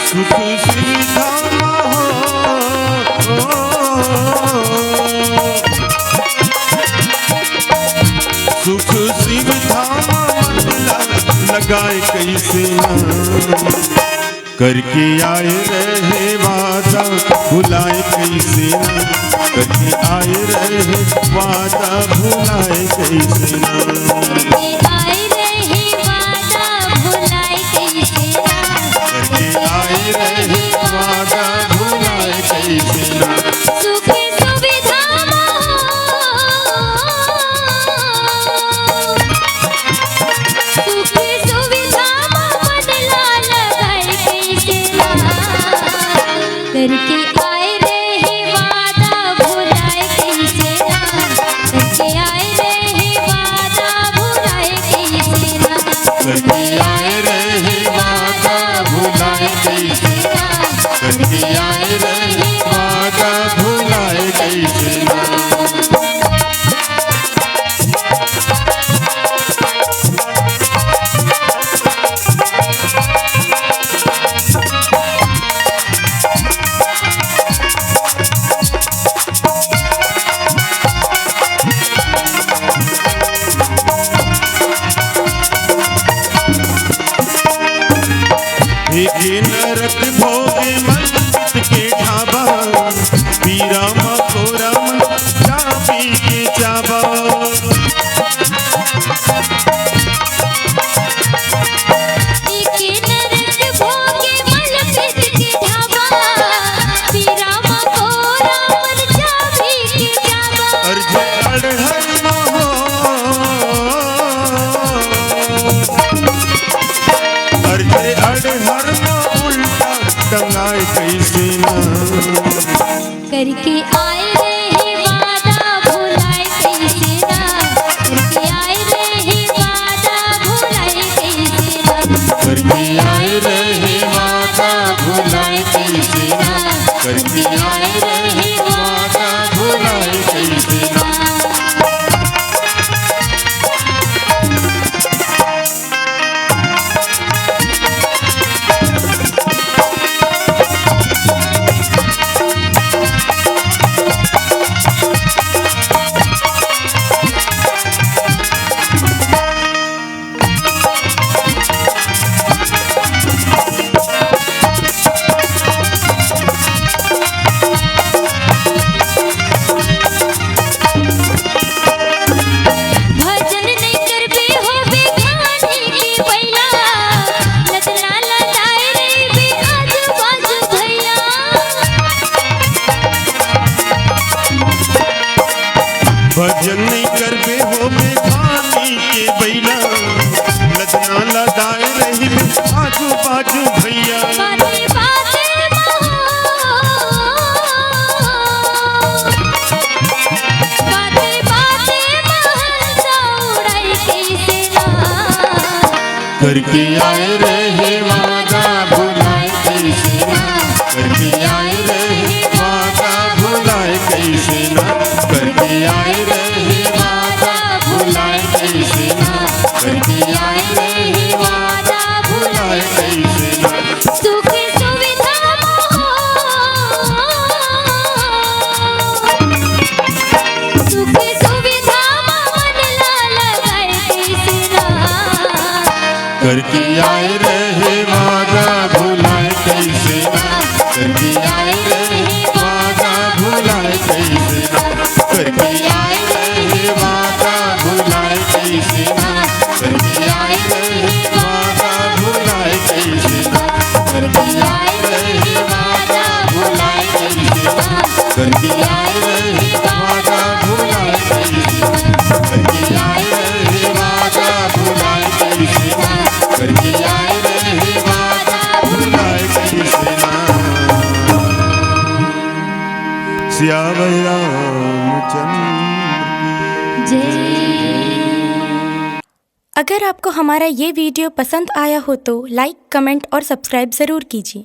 सुख सुविधा सुख सुविधा लगाए कैसे ना करके आए रहे वादा भुलाए कैसे ना करके आए रहे वादा भुलाए कैसे ना नरक भोगे मत के ढाबा पीरा मकोरम चाबी के चाबा कैसे ना करके आए रहे वादा भुलाए कैसे ना करके आए रहे वादा भुलाए कैसे ना करके आए रहे वादा भुलाए कैसे ना करके आए रहे वादा भुलाए कैसे ना भजन नहीं करबे हो बेखानी के बैला लदना लदाए रही आजू बाजू भैया करके आए रहे वादा भुलाए कैसे ना करके आए रहे वादा भुलाए कैसे ना करके आए रहे वादा भुलाए कैसे ना करके आए रहे वादा भुलाए कैसे ना सुख सुविधा सुख सुविधा मन लगाए कैसे ना करके आए रहे वादा भुलाए कैसे ना करके आए रहे वादा भुलाए कैसे ना करके आए रहे वादा भुलाए कैसे ना करके आए रहे वादा भुलाए कैसे ना करके आए रहे वादा भुलाए कैसे ना करके आए रहे वादा भुलाए कैसे ना करके आए रहे वादा भुलाए कैसे ना करके आए रहे वादा भुलाए कैसे ना। सियावर रामचंद्र जय। अगर आपको हमारा ये वीडियो पसंद आया हो तो लाइक, कमेंट और सब्सक्राइब ज़रूर कीजिए।